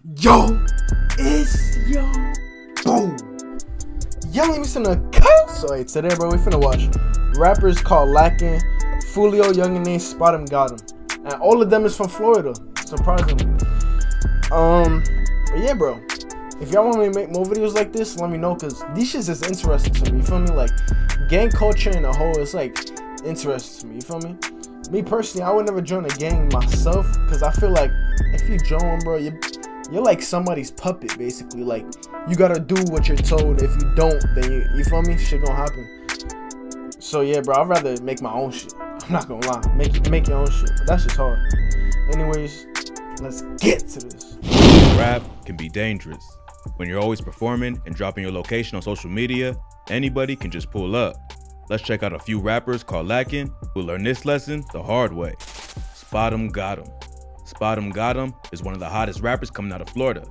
Yo, it's yo. Boom. Young me in the cut. So hey, today, bro, we finna watch rappers called Lacking, Foolio, Yungeen, Spotemgotem, and all of them is from Florida, surprisingly. But yeah, bro, if y'all want me to make more videos like this, let me know, cause these shits is interesting to me. You feel me? Like gang culture in a whole, it's like interesting to me. You feel me? Me personally, I would never join a gang myself, cause I feel like if you join one, bro, you're like somebody's puppet, basically. Like, you gotta do what you're told. If you don't, then you feel me? Shit gonna happen. So yeah, bro, I'd rather make my own shit. I'm not gonna lie, make your own shit, but that's just hard. Anyways, let's get to this. Rap can be dangerous. When you're always performing and dropping your location on social media, anybody can just pull up. Let's check out a few rappers called Lacking who learned this lesson the hard way. Spotemgotem. Spotemgotem is one of the hottest rappers coming out of Florida.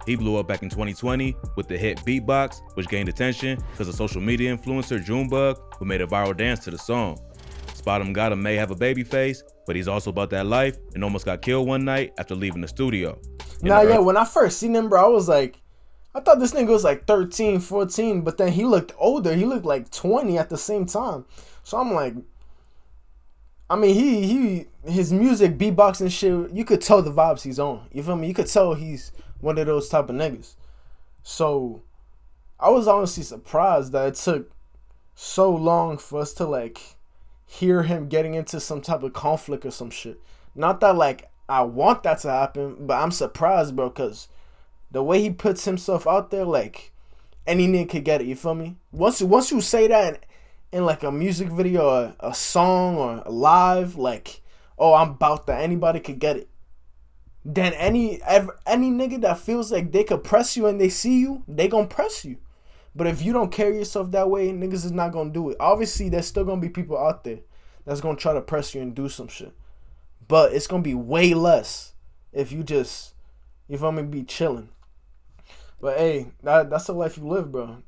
He blew up back in 2020 with the hit Beatbox, which gained attention because of social media influencer Junebug, who made a viral dance to the song. Spotemgotem may have a baby face, but he's also about that life and almost got killed one night after leaving the studio. When I first seen him, bro, I was like, I thought this nigga was like 13, 14, but then he looked older. He looked like 20 at the same time. So I'm like, I mean, his music, beatboxing shit, you could tell the vibes he's on. You feel me? You could tell he's one of those type of niggas. So I was honestly surprised that it took so long for us to like hear him getting into some type of conflict or some shit. Not that like I want that to happen, but I'm surprised, bro, because the way he puts himself out there, like any nigga could get it. You feel me? Once you say that in like a music video or a song or a live, like, oh, I'm about that, anybody could get it, then any nigga that feels like they could press you and they see you, they gonna press you. But if you don't carry yourself that way, niggas is not gonna do it. Obviously, there's still gonna be people out there that's gonna try to press you and do some shit, but it's gonna be way less if you just, you feel me, be chilling. But hey, that's the life you live, bro.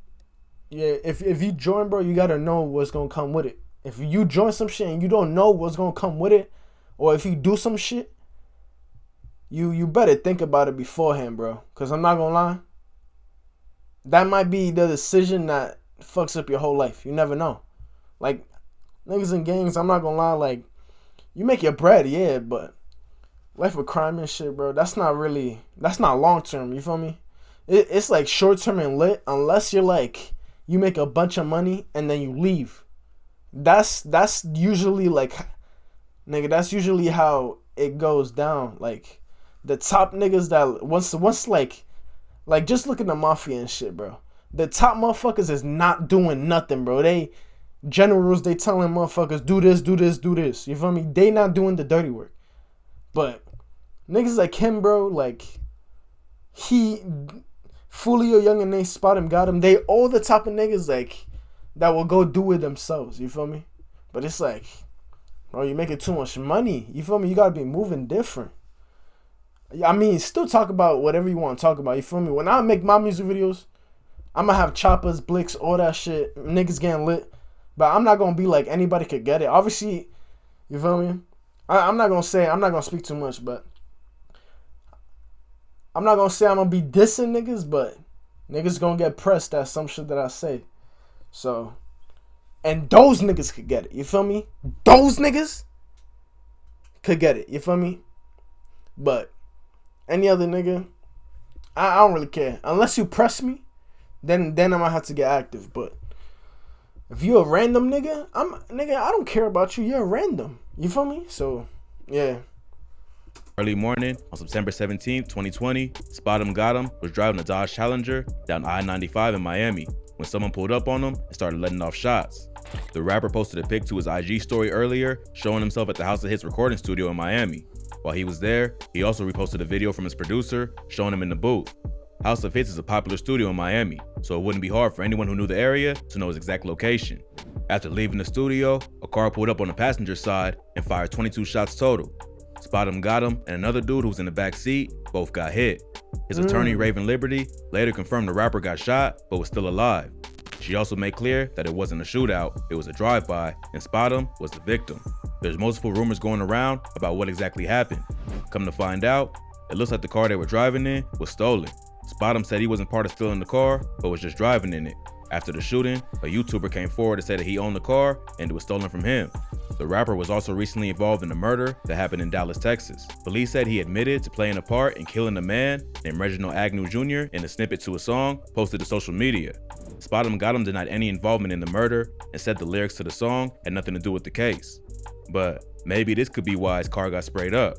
Yeah, if you join, bro, you gotta know what's gonna come with it. If you join some shit and you don't know what's gonna come with it, or if you do some shit, you better think about it beforehand, bro. Cause I'm not gonna lie, that might be the decision that fucks up your whole life. You never know. Like, niggas in gangs, I'm not gonna lie, like, you make your bread, yeah, but life of crime and shit, bro, that's not long term, you feel me? It's like short term and lit, unless you're like, you make a bunch of money and then you leave. That's usually like, nigga, that's usually how it goes down. Like, the top niggas that once like just look at the mafia and shit, bro. The top motherfuckers is not doing nothing, bro. They generals, they telling motherfuckers do this, do this, do this. You feel me? They not doing the dirty work. But niggas like him, bro, like Foolio, Yungeen, Spotemgotem, they all the type of niggas like that will go do it themselves. You feel me? But it's like, bro, you making too much money. You feel me? You gotta be moving different. I mean, still talk about whatever you want to talk about. You feel me? When I make my music videos, I'm gonna have choppers, blicks, all that shit, niggas getting lit. But I'm not gonna be like anybody could get it. Obviously, you feel me? I'm not gonna speak too much, but I'm not gonna say I'm gonna be dissing niggas, but niggas gonna get pressed at some shit that I say. So, and those niggas could get it. You feel me? Those niggas could get it. You feel me? But any other nigga, I don't really care. Unless you press me, then I might have to get active. But if you a random nigga, I don't care about you. You're a random. You feel me? So, yeah. Early morning on September 17th, 2020, Spotemgotem was driving a Dodge Challenger down I-95 in Miami when someone pulled up on him and started letting off shots. The rapper posted a pic to his IG story earlier showing himself at the House of Hits recording studio in Miami. While he was there, he also reposted a video from his producer showing him in the booth. House of Hits is a popular studio in Miami, so it wouldn't be hard for anyone who knew the area to know his exact location. After leaving the studio, a car pulled up on the passenger side and fired 22 shots total. Spotemgotem and another dude who was in the back seat both got hit. His attorney, Raven Liberty, later confirmed the rapper got shot but was still alive. She also made clear that it wasn't a shootout, it was a drive-by, and Spotem was the victim. There's multiple rumors going around about what exactly happened. Come to find out, It looks like the car they were driving in was stolen. Spotem said he wasn't part of stealing the car, but was just driving in it. After the shooting, a YouTuber came forward to say that he owned the car and it was stolen from him. The rapper was also recently involved in a murder that happened in Dallas, Texas. Police said he admitted to playing a part in killing a man named Reginald Agnew Jr. in a snippet to a song posted to social media. Spotemgotem denied any involvement in the murder and said the lyrics to the song had nothing to do with the case. But maybe this could be why his car got sprayed up.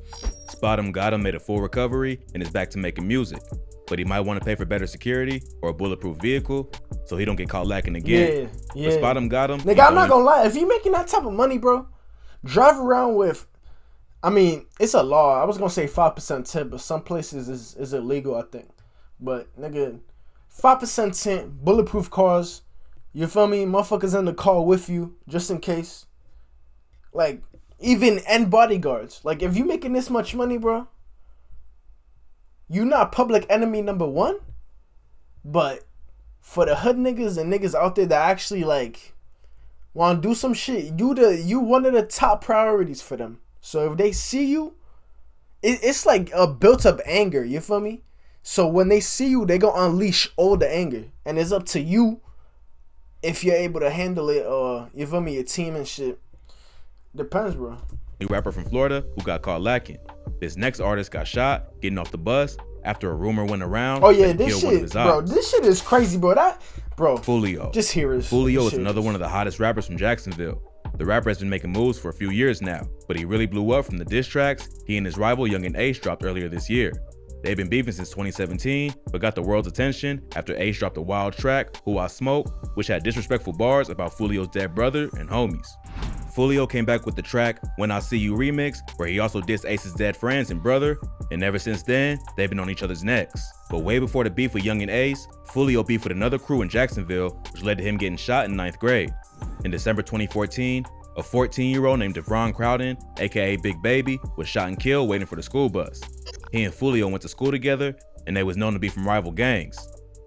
Spotemgotem made a full recovery and is back to making music, but he might want to pay for better security or a bulletproof vehicle so he don't get caught lacking again. Yeah. But Spotemgotem, nigga, I'm not gonna lie. If you making that type of money, bro, drive around with, I mean, it's a law. I was gonna say 5% tip, but some places is illegal, I think. But nigga, 5% tip, bulletproof cars. You feel me? Motherfuckers in the car with you just in case. Like, even and bodyguards. Like, if you making this much money, bro, you not public enemy number one, but for the hood niggas and niggas out there that actually like want to do some shit, you one of the top priorities for them. So if they see you, it's like a built up anger. You feel me? So when they see you, they gonna unleash all the anger, and it's up to you if you're able to handle it, or you feel me, your team and shit. Depends, bro. New rapper from Florida who got caught lacking. This next artist got shot getting off the bus after a rumor went around. Oh yeah, that he this killed one of shit, his bro. ops. This shit is crazy, bro. Foolio. Just hear it. Foolio is another one of the hottest rappers from Jacksonville. The rapper has been making moves for a few years now, but he really blew up from the diss tracks he and his rival Yungeen Ace dropped earlier this year. They've been beefing since 2017, but got the world's attention after Ace dropped a wild track, Who I Smoke, which had disrespectful bars about Foolio's dead brother and homies. Foolio came back with the track When I See You remix, where he also dissed Ace's dead friends and brother, and ever since then, they've been on each other's necks. But way before the beef with Yungeen Ace, Foolio beefed with another crew in Jacksonville, which led to him getting shot in 9th grade. In December 2014, a 14-year-old named Devron Crowden, aka Big Baby, was shot and killed waiting for the school bus. He and Foolio went to school together, and they was known to be from rival gangs.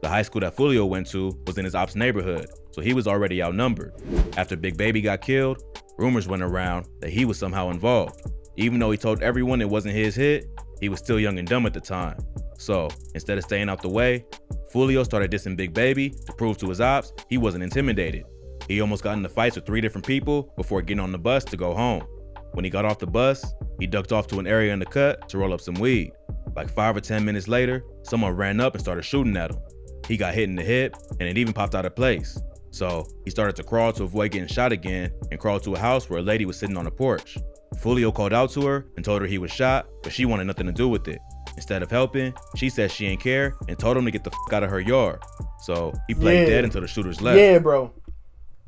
The high school that Foolio went to was in his ops neighborhood, so he was already outnumbered. After Big Baby got killed, rumors went around that he was somehow involved. Even though he told everyone it wasn't his hit, he was still young and dumb at the time. So, instead of staying out the way, Foolio started dissing Big Baby to prove to his ops he wasn't intimidated. He almost got into fights with 3 different people before getting on the bus to go home. When he got off the bus, he ducked off to an area in the cut to roll up some weed. Like 5 or 10 minutes later, someone ran up and started shooting at him. He got hit in the hip, and it even popped out of place. So he started to crawl to avoid getting shot again and crawled to a house where a lady was sitting on a porch. Foolio called out to her and told her he was shot, but she wanted nothing to do with it. Instead of helping, she said she ain't care and told him to get the fuck out of her yard. So he played dead until the shooters left. Yeah, bro.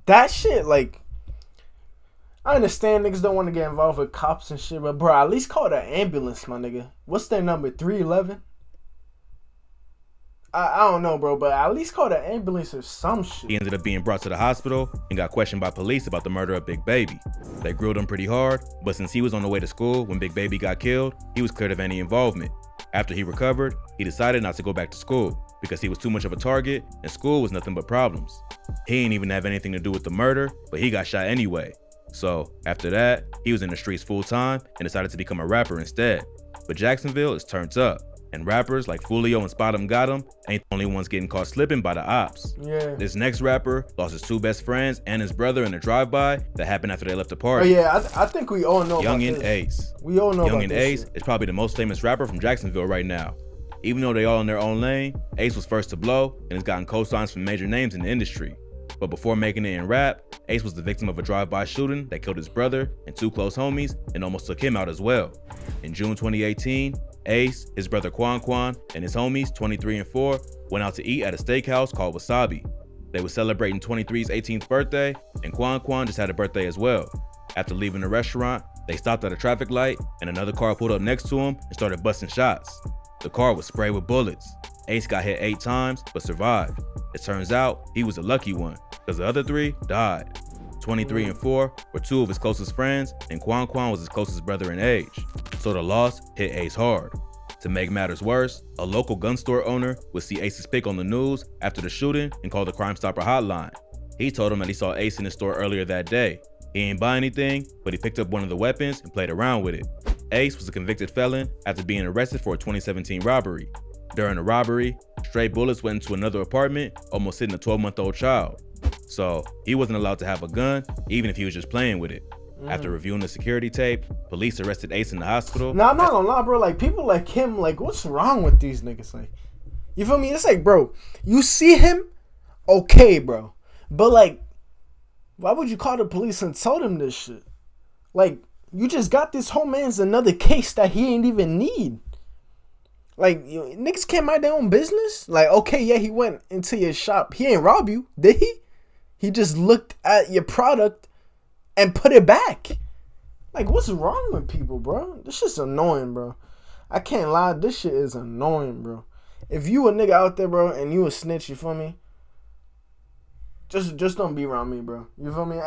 That shit, like, I understand niggas don't want to get involved with cops and shit, but bro, at least call the ambulance, my nigga. What's their number? 311? I don't know, bro, but at least call the ambulance or some shit. He ended up being brought to the hospital and got questioned by police about the murder of Big Baby. They grilled him pretty hard, but since he was on the way to school when Big Baby got killed, he was cleared of any involvement. After he recovered, he decided not to go back to school because he was too much of a target and school was nothing but problems. He ain't even have anything to do with the murder, but he got shot anyway. So after that, he was in the streets full time and decided to become a rapper instead. But Jacksonville is turned up. And rappers like Foolio and Spotemgotem ain't the only ones getting caught slipping by the ops. Yeah. This next rapper lost his 2 best friends and his brother in a drive-by that happened after they left the Oh party. yeah, I think we all know about Yungeen this. Ace. We all know about Yungeen this Ace shit. is probably the most famous rapper from Jacksonville right now. Even though they all in their own lane, Ace was first to blow and has gotten co-signs from major names in the industry. But before making it in rap, Ace was the victim of a drive-by shooting that killed his brother and 2 close homies and almost took him out as well. In June 2018, Ace, his brother Quan, and his homies 23 and 4 went out to eat at a steakhouse called Wasabi. They were celebrating 23's 18th birthday, and Quan just had a birthday as well. After leaving the restaurant, they stopped at a traffic light, and another car pulled up next to him and started busting shots. The car was sprayed with bullets. Ace got hit 8 times, but survived. It turns out he was a lucky one, because the other 3 died. 23 and 4 were 2 of his closest friends, and Quan was his closest brother in age. So the loss hit Ace hard. To make matters worse, a local gun store owner would see Ace's pic on the news after the shooting and called the Crime Stopper hotline. He told him that he saw Ace in the store earlier that day. He ain't buy anything, but he picked up one of the weapons and played around with it. Ace was a convicted felon after being arrested for a 2017 robbery. During the robbery, stray bullets went into another apartment, almost hitting a 12-month-old child. So he wasn't allowed to have a gun, even if he was just playing with it. After reviewing the security tape, police arrested Ace in the hospital. Nah, I'm not gonna lie, bro. Like, people like him, like, what's wrong with these niggas? Like, you feel me? It's like, bro, you see him, okay, bro. But, like, why would you call the police and tell them this shit? Like, you just got this whole man's another case that he ain't even need. Like, niggas can't mind their own business? Like, okay, yeah, he went into your shop. He ain't rob you, did he? He just looked at your product and put it back. Like, what's wrong with people, bro? This shit's annoying, bro. I can't lie. This shit is annoying, bro. If you a nigga out there, bro, and you a snitch, you feel me? Just don't be around me, bro. You feel me?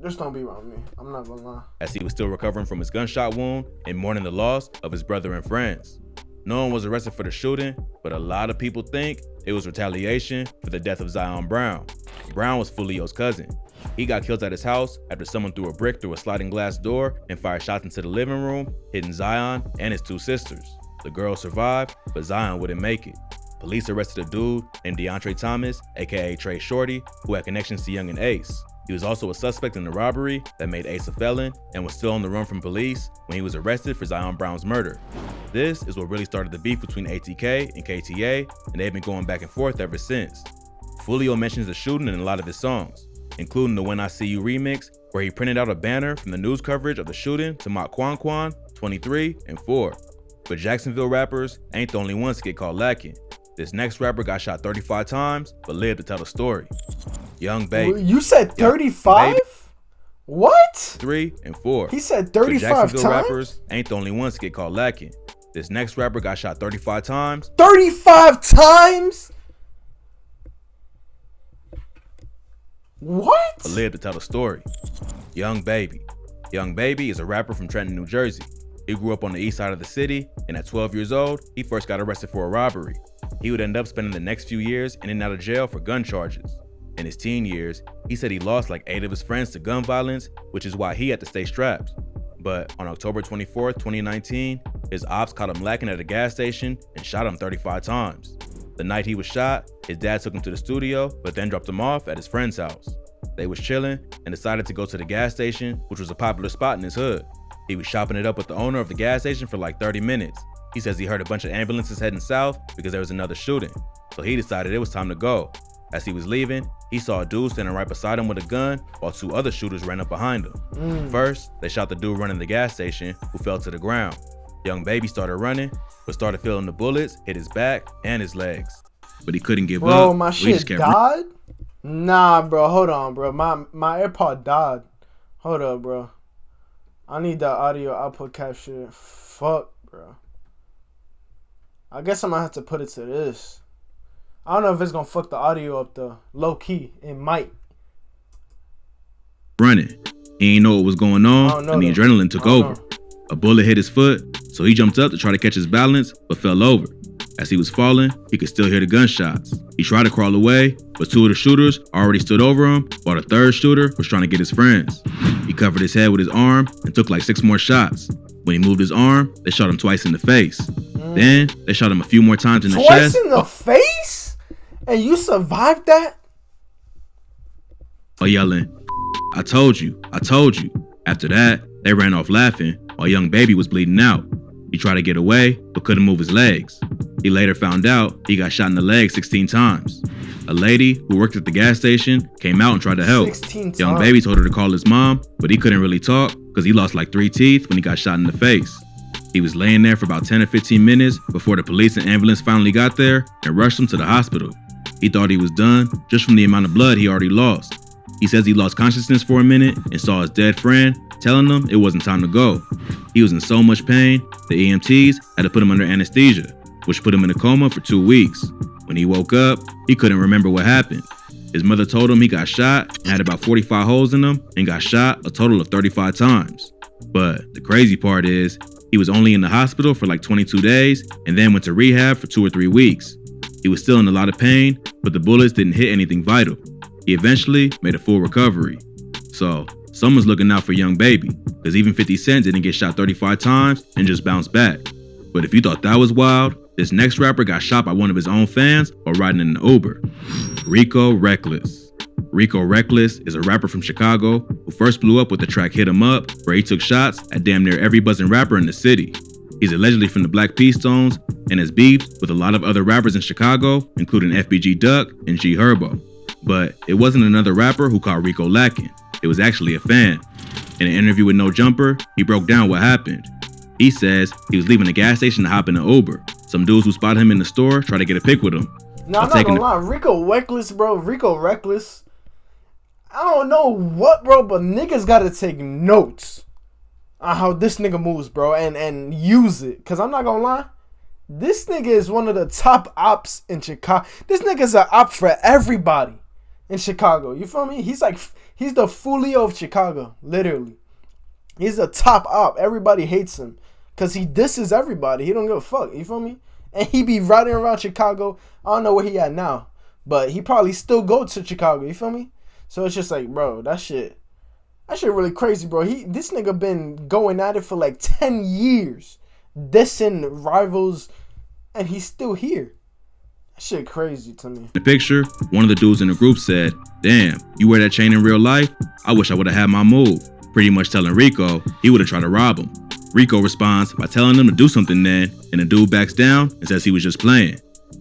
Just don't be around me. I'm not gonna lie. As he was still recovering from his gunshot wound and mourning the loss of his brother and friends. No one was arrested for the shooting, but a lot of people think it was retaliation for the death of Zion Brown. Brown was Foolio's cousin. He got killed at his house after someone threw a brick through a sliding glass door and fired shots into the living room, hitting Zion and his two sisters. The girls survived, but Zion wouldn't make it. Police arrested a dude named DeAndre Thomas, aka Trey Shorty, who had connections to Yungeen Ace. He was also a suspect in the robbery that made Ace a felon and was still on the run from police when he was arrested for Zion Brown's murder. This is what really started the beef between ATK and KTA, and they've been going back and forth ever since. Foolio mentions the shooting in a lot of his songs, including the When I See You remix, where he printed out a banner from the news coverage of the shooting to mock Quan Quan, 23, and 4. But Jacksonville rappers ain't the only ones to get caught lacking. This next rapper got shot 35 times, but lived to tell the story. Young Baby. You said 35? What? 3 and 4. He said 35 Jacksonville times? rappers ain't the only ones to get caught lacking. This next rapper got shot 35 times. 35 times? What? But lived to tell the story. Young Baby. Young Baby is a rapper from Trenton, New Jersey. He grew up on the east side of the city, and at 12 years old, he first got arrested for a robbery. He would end up spending the next few years in and out of jail for gun charges. In his teen years, he said he lost like 8 of his friends to gun violence, which is why he had to stay strapped. But on October 24th, 2019, his ops caught him lacking at a gas station and shot him 35 times. The night he was shot, his dad took him to the studio, but then dropped him off at his friend's house. They was chilling and decided to go to the gas station, which was a popular spot in his hood. He was shopping it up with the owner of the gas station for like 30 minutes. He says he heard a bunch of ambulances heading south because there was another shooting. So he decided it was time to go. As he was leaving, he saw a dude standing right beside him with a gun while 2 other shooters ran up behind him. First, they shot the dude running the gas station who fell to the ground. Young Baby started running, but started feeling the bullets hit his back and his legs. But he couldn't give up. Bro, my shit died? Nah, bro, hold on, bro. My AirPod died. Hold up, bro. I need that audio output capture. Fuck, bro. I guess I'm gonna have to put it to this. I don't know if it's gonna fuck the audio up though. Low key, it might. Running. He ain't know what was going on, and the adrenaline took over. A bullet hit his foot, so he jumped up to try to catch his balance, but fell over. As he was falling, he could still hear the gunshots. He tried to crawl away, but 2 of the shooters already stood over him, while the 3rd shooter was trying to get his friends. He covered his head with his arm and took like 6 more shots. When he moved his arm, they shot him twice in the face. Then, they shot him a few more times in the chest. Twice in the face? And you survived that? While yelling, I told you, I told you. After that, they ran off laughing while Young Baby was bleeding out. He tried to get away, but couldn't move his legs. He later found out he got shot in the leg 16 times. A lady who worked at the gas station came out and tried to help. 16 times. Young Baby told her to call his mom, but he couldn't really talk because he lost like 3 teeth when he got shot in the face. He was laying there for about 10 or 15 minutes before the police and ambulance finally got there and rushed him to the hospital. He thought he was done just from the amount of blood he already lost. He says he lost consciousness for a minute and saw his dead friend telling him it wasn't time to go. He was in so much pain, the EMTs had to put him under anesthesia, which put him in a coma for 2 weeks. When he woke up, he couldn't remember what happened. His mother told him he got shot and had about 45 holes in him and got shot a total of 35 times. But the crazy part is, he was only in the hospital for like 22 days and then went to rehab for 2 or 3 weeks. He was still in a lot of pain, but the bullets didn't hit anything vital. He eventually made a full recovery. So, someone's looking out for Young Baby, because even 50 Cent didn't get shot 35 times and just bounced back. But if you thought that was wild, this next rapper got shot by one of his own fans while riding in an Uber. Rico Reckless. Rico Reckless is a rapper from Chicago who first blew up with the track Hit 'Em Up, where he took shots at damn near every buzzing rapper in the city. He's allegedly from the Black P Stones and has beefed with a lot of other rappers in Chicago, including FBG Duck and G Herbo. But it wasn't another rapper who caught Rico lacking. It was actually a fan. In an interview with No Jumper, he broke down what happened. He says he was leaving the gas station to hop in an Uber. Some dudes who spotted him in the store tried to get a pic with him. No, I'm not gonna lie. Rico Reckless, bro. Rico Reckless. I don't know what, bro, but niggas gotta take notes on how this nigga moves, bro, and use it. Cause I'm not gonna lie. This nigga is one of the top ops in Chicago. This nigga's an op for everybody in Chicago. You feel me? He's the Foolio of Chicago, literally. He's a top op. Everybody hates him because he disses everybody. He don't give a fuck. You feel me? And he be riding around Chicago. I don't know where he at now, but he probably still go to Chicago. You feel me? So it's just like, bro, that shit really crazy, bro. This nigga been going at it for like 10 years, dissing rivals, and he's still here. That shit crazy to me. In the picture, one of the dudes in the group said, "Damn, you wear that chain in real life? I wish I would have had my move." Pretty much telling Rico he would have tried to rob him. Rico responds by telling him to do something then, and the dude backs down and says he was just playing.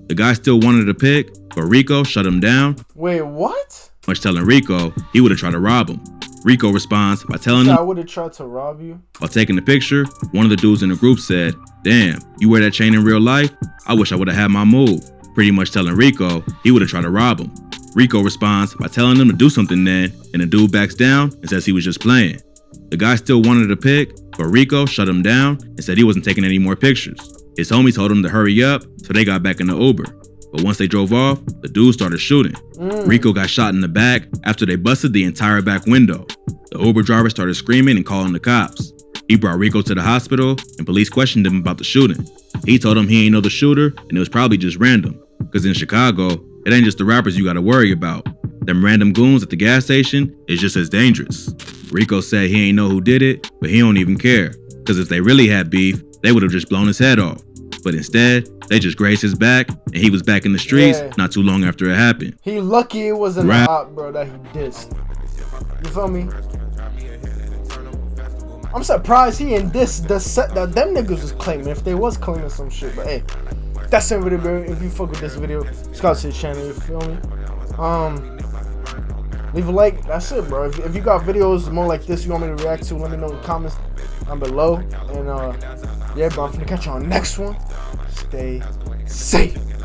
The guy still wanted a pic, but Rico shut him down. Wait, what? Much telling Rico he would have tried to rob him. Rico responds by telling him, "I would have tried to rob you." While taking the picture, one of the dudes in the group said, "Damn, you wear that chain in real life? I wish I would have had my move." Pretty much telling Rico he would have tried to rob him. Rico responds by telling him to do something then, and the dude backs down and says he was just playing. The guy still wanted a pic, but Rico shut him down and said he wasn't taking any more pictures. His homie told him to hurry up, so they got back in the Uber. But once they drove off, the dude started shooting. Rico got shot in the back after they busted the entire back window. The Uber driver started screaming and calling the cops. He brought Rico to the hospital, and police questioned him about the shooting. He told them he ain't know the shooter, and it was probably just random. Cause in Chicago, it ain't just the rappers you gotta worry about. Them random goons at the gas station is just as dangerous. Rico said he ain't know who did it, but he don't even care. Cause if they really had beef, they would have just blown his head off. But instead, they just grazed his back, and he was back in the streets not too long after it happened. He lucky it wasn't an op, bro, that he dissed. You feel me? I'm surprised he ain't dissed the set that them niggas was claiming, if they was claiming some shit. But hey, that's it, video, bro. If you fuck with this video, subscribe to the channel, you feel me? Leave a like. That's it, bro. If you got videos more like this you want me to react to, let me know in the comments down below. And yeah, bro, I'm finna catch you on the next one. Stay safe.